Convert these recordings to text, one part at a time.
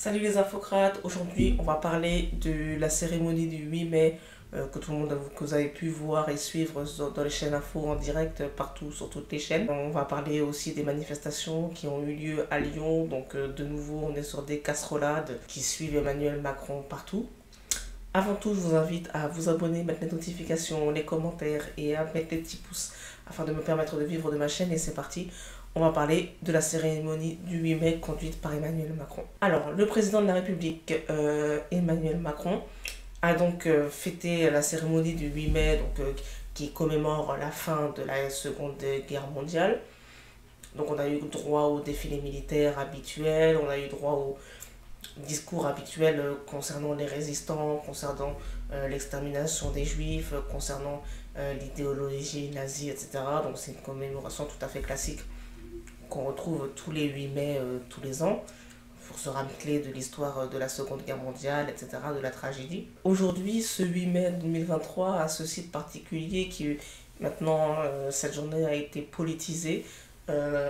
Salut les infocrates, aujourd'hui on va parler de la cérémonie du 8 mai que tout le monde que vous avez pu voir et suivre dans les chaînes info en direct partout sur toutes les chaînes. On va parler aussi des manifestations qui ont eu lieu à Lyon, donc de nouveau on est sur des casserolades qui suivent Emmanuel Macron partout. Avant tout, je vous invite à vous abonner, mettre les notifications, les commentaires et à mettre les petits pouces afin de me permettre de vivre de ma chaîne. Et c'est parti, on va parler de la cérémonie du 8 mai conduite par Emmanuel Macron. Alors, le président de la République, Emmanuel Macron, a donc fêté la cérémonie du 8 mai qui commémore la fin de la Seconde Guerre mondiale. Donc on a eu droit au défilé militaire habituel, on a eu droit au discours habituel concernant les résistants, concernant l'extermination des juifs, concernant l'idéologie nazie, etc. Donc c'est une commémoration tout à fait classique qu'on retrouve tous les 8 mai tous les ans pour se rappeler de l'histoire de la Seconde Guerre mondiale, etc., de la tragédie. Aujourd'hui, ce 8 mai 2023 a ce site particulier qui maintenant, cette journée a été politisée,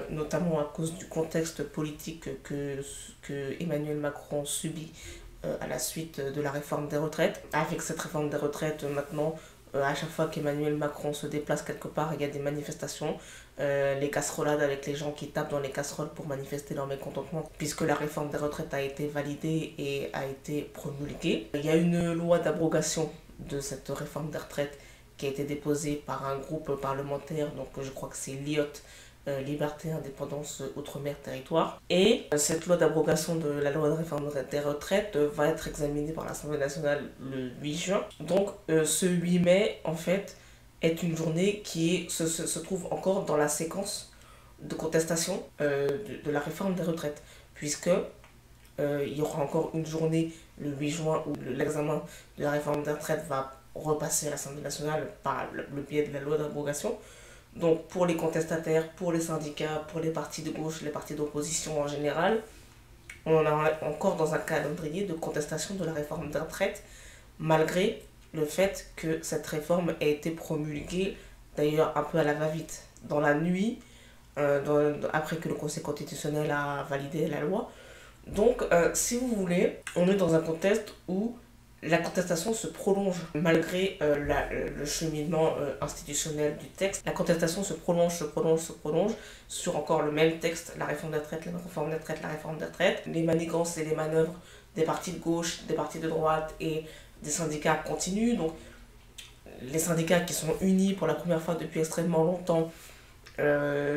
notamment à cause du contexte politique que Emmanuel Macron subit à la suite de la réforme des retraites. Avec cette réforme des retraites, maintenant, à chaque fois qu'Emmanuel Macron se déplace quelque part, il y a des manifestations, les casserolades avec les gens qui tapent dans les casseroles pour manifester leur mécontentement, puisque la réforme des retraites a été validée et a été promulguée. Il y a une loi d'abrogation de cette réforme des retraites qui a été déposée par un groupe parlementaire, donc je crois que c'est l'IOT, Liberté, Indépendance, Outre-mer, Territoire. Et cette loi d'abrogation de la loi de réforme des retraites va être examinée par l'Assemblée nationale le 8 juin. Donc ce 8 mai, en fait, est une journée qui se trouve encore dans la séquence de contestation de la réforme des retraites, puisque il y aura encore une journée le 8 juin où l'examen de la réforme des retraites va repasser à l'Assemblée nationale par le biais de la loi d'abrogation. Donc pour les contestataires, pour les syndicats, pour les partis de gauche, les partis d'opposition en général, on est encore dans un calendrier de contestation de la réforme des retraites, malgré le fait que cette réforme ait été promulguée, d'ailleurs un peu à la va-vite, dans la nuit, après que le Conseil constitutionnel a validé la loi. Donc si vous voulez, on est dans un contexte où la contestation se prolonge malgré le cheminement institutionnel du texte. La contestation se prolonge sur encore le même texte, la réforme des retraites, la réforme des retraites, la réforme des retraites. Les manigances et les manœuvres des partis de gauche, des partis de droite et des syndicats continuent. Donc les syndicats qui sont unis pour la première fois depuis extrêmement longtemps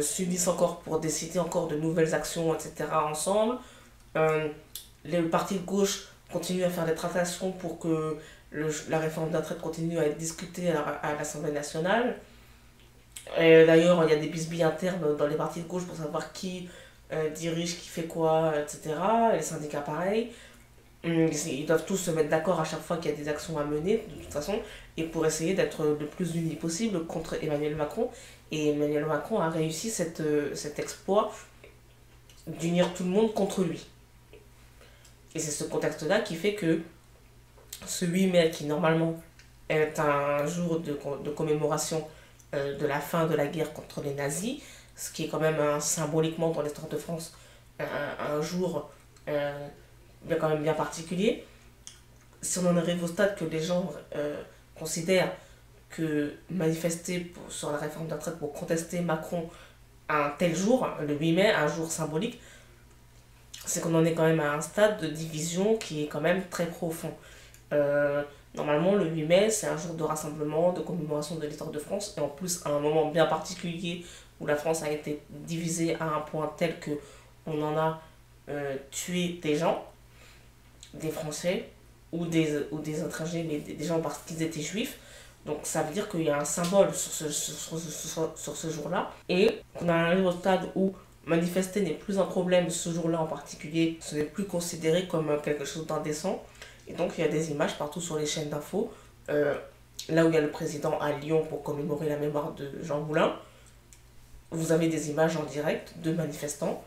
s'unissent encore pour décider encore de nouvelles actions, etc. ensemble. Les partis de gauche continuent à faire des tractations pour que la réforme des retraites continue à être discutée à l'Assemblée nationale. D'ailleurs, il y a des bisbilles internes dans les partis de gauche pour savoir qui dirige, qui fait quoi, etc. Les syndicats, pareil. Ils doivent tous se mettre d'accord à chaque fois qu'il y a des actions à mener, de toute façon, et pour essayer d'être le plus unis possible contre Emmanuel Macron. Et Emmanuel Macron a réussi cet exploit d'unir tout le monde contre lui. Et c'est ce contexte-là qui fait que ce 8 mai, qui normalement est un jour de commémoration de la fin de la guerre contre les nazis, ce qui est quand même symboliquement dans l'histoire de France un jour quand même bien particulier. Si on en arrive au stade que les gens considèrent que manifester sur la réforme des retraites pour contester Macron un tel jour, le 8 mai, un jour symbolique, c'est qu'on en est quand même à un stade de division qui est quand même très profond. Normalement, le 8 mai, c'est un jour de rassemblement, de commémoration de l'histoire de France, et en plus, à un moment bien particulier où la France a été divisée à un point tel que on en a tué des gens, des Français, ou des étrangers, mais des gens parce qu'ils étaient juifs. Donc ça veut dire qu'il y a un symbole sur ce jour-là, et qu'on arrive au stade où manifester n'est plus un problème ce jour-là en particulier, ce n'est plus considéré comme quelque chose d'indécent. Et donc il y a des images partout sur les chaînes d'infos, là où il y a le président à Lyon pour commémorer la mémoire de Jean Moulin, vous avez des images en direct de manifestants,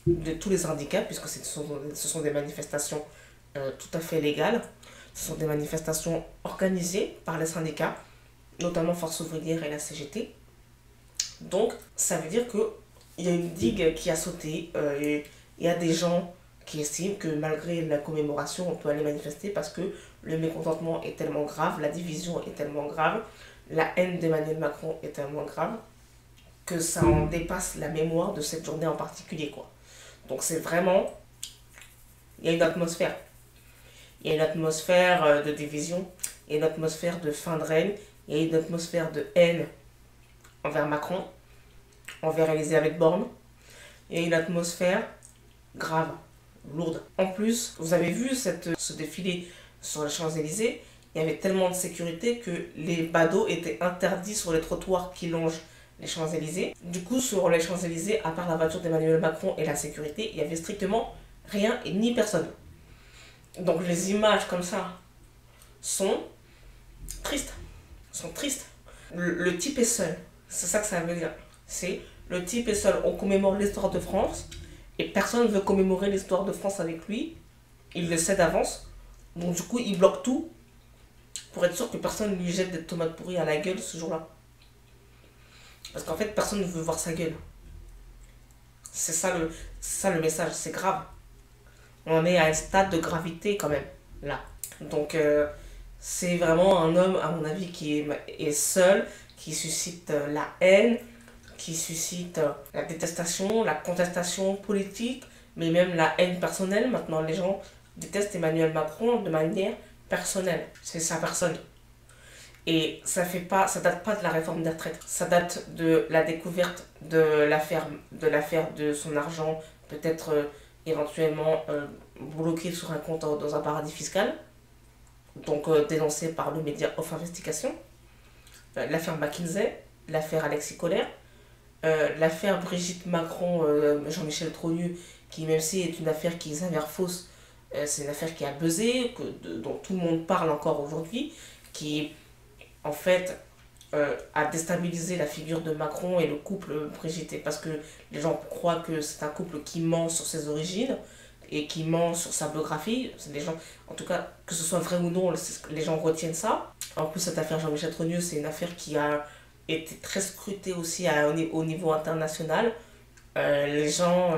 de tous les syndicats, puisque ce sont des manifestations tout à fait légales, ce sont des manifestations organisées par les syndicats, notamment Force ouvrière et la CGT. Donc ça veut dire que il y a une digue qui a sauté, il y a des gens qui estime que malgré la commémoration, on peut aller manifester parce que le mécontentement est tellement grave, la division est tellement grave, la haine d'Emmanuel Macron est tellement grave que ça en dépasse la mémoire de cette journée en particulier, quoi. Donc c'est vraiment, il y a une atmosphère. Il y a une atmosphère de division, il y a une atmosphère de fin de règne, il y a une atmosphère de haine envers Macron, envers Elisabeth Borne. Il y a une atmosphère grave, lourde. En plus, vous avez vu ce défilé sur les Champs-Élysées, il y avait tellement de sécurité que les badauds étaient interdits sur les trottoirs qui longent les Champs-Élysées. Du coup, sur les Champs-Élysées, à part la voiture d'Emmanuel Macron et la sécurité, il y avait strictement rien et ni personne. Donc les images comme ça sont tristes. Sont tristes. Le type est seul. C'est ça que ça veut dire. C'est le type est seul. On commémore l'histoire de France et personne ne veut commémorer l'histoire de France avec lui. Il le sait d'avance. Donc du coup, il bloque tout pour être sûr que personne ne lui jette des tomates pourries à la gueule ce jour-là. Parce qu'en fait, personne ne veut voir sa gueule. C'est ça le message. C'est grave. On est à un stade de gravité quand même, là. Donc, c'est vraiment un homme, à mon avis, qui est seul, qui suscite la haine, qui suscite la détestation, la contestation politique, mais même la haine personnelle. Maintenant, les gens détestent Emmanuel Macron de manière personnelle. C'est sa personne. Et ça date pas de la réforme des retraites. Ça date de la découverte de l'affaire de son argent, peut-être éventuellement bloqué sur un compte dans un paradis fiscal, donc dénoncé par le média Off Investigation, l'affaire McKinsey, l'affaire Alexis Collère, l'affaire Brigitte Macron, Jean-Michel Trogneux, qui même si est une affaire qui s'avère fausse, c'est une affaire qui a buzzé, dont tout le monde parle encore aujourd'hui, qui en fait a déstabilisé la figure de Macron et le couple Brigitte, parce que les gens croient que c'est un couple qui ment sur ses origines et qui ment sur sa biographie. Les gens, en tout cas, que ce soit vrai ou non, les gens retiennent ça. En plus, cette affaire Jean-Michel Trogneux, c'est une affaire qui a été très scrutée aussi au niveau international. Les gens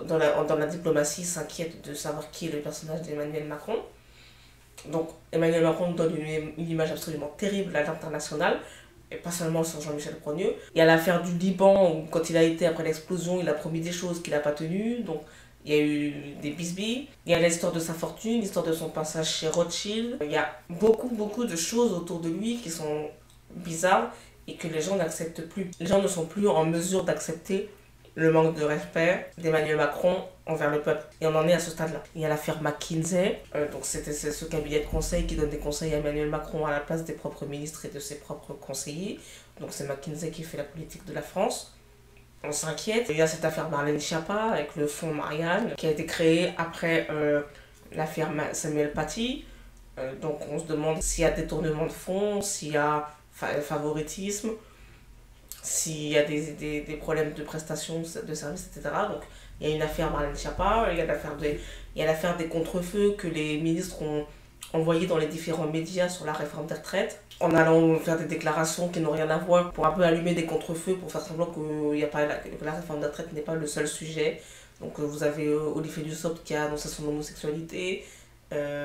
dans la diplomatie s'inquiètent de savoir qui est le personnage d'Emmanuel Macron. Donc Emmanuel Macron donne une image absolument terrible à l'international, et pas seulement sur Jean-Michel Trogneux. Il y a l'affaire du Liban, où quand il a été après l'explosion, il a promis des choses qu'il n'a pas tenues, donc il y a eu des bisbilles. Il y a l'histoire de sa fortune, l'histoire de son passage chez Rothschild. Il y a beaucoup de choses autour de lui qui sont bizarres et que les gens n'acceptent plus. Les gens ne sont plus en mesure d'accepter le manque de respect d'Emmanuel Macron envers le peuple. Et on en est à ce stade-là. Il y a l'affaire McKinsey, donc c'est ce cabinet de conseil qui donne des conseils à Emmanuel Macron à la place des propres ministres et de ses propres conseillers. Donc c'est McKinsey qui fait la politique de la France. On s'inquiète. Il y a cette affaire Marlène Schiappa avec le fonds Marianne qui a été créé après l'affaire Samuel Paty. Donc on se demande s'il y a détournement de fonds, s'il y a favoritisme, s'il y a des problèmes de prestations de services, etc. Donc il y a une affaire Marlène Schiappa, il y a l'affaire des contre-feux que les ministres ont envoyés dans les différents médias sur la réforme des retraites, en allant faire des déclarations qui n'ont rien à voir pour un peu allumer des contre-feux, pour faire semblant que la réforme des retraites n'est pas le seul sujet. Donc vous avez Olivier Dussopt qui a annoncé son homosexualité,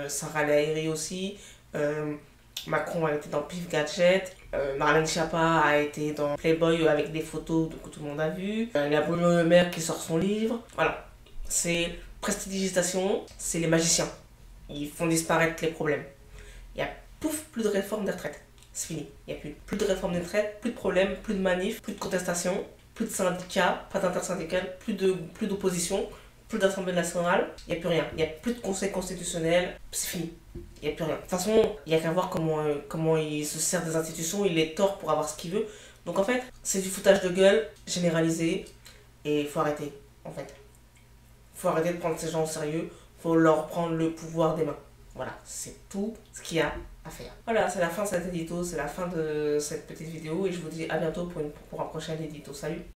Sarah El Haïry aussi, Macron a été dans Pif Gadget, Marlène Schiappa a été dans Playboy avec des photos que tout le monde a vues, il y a Bruno Le Maire qui sort son livre. Voilà, c'est prestidigitation, c'est les magiciens. Ils font disparaître les problèmes. Il y a plus de réforme des retraites. C'est fini. Il n'y a plus de réforme des retraites, plus de problèmes, plus de manifs, plus de contestations, plus de syndicats, pas d'intersyndicales, plus d'opposition, plus d'Assemblée nationale, il n'y a plus rien. Il n'y a plus de conseil constitutionnel, c'est fini. Il n'y a plus rien. De toute façon, il n'y a qu'à voir comment il se sert des institutions, il les tord pour avoir ce qu'il veut. Donc en fait, c'est du foutage de gueule généralisé et il faut arrêter, en fait. Il faut arrêter de prendre ces gens au sérieux, il faut leur prendre le pouvoir des mains. Voilà, c'est tout ce qu'il y a à faire. Voilà, c'est la fin de cet édito, c'est la fin de cette petite vidéo et je vous dis à bientôt pour un prochain édito. Salut!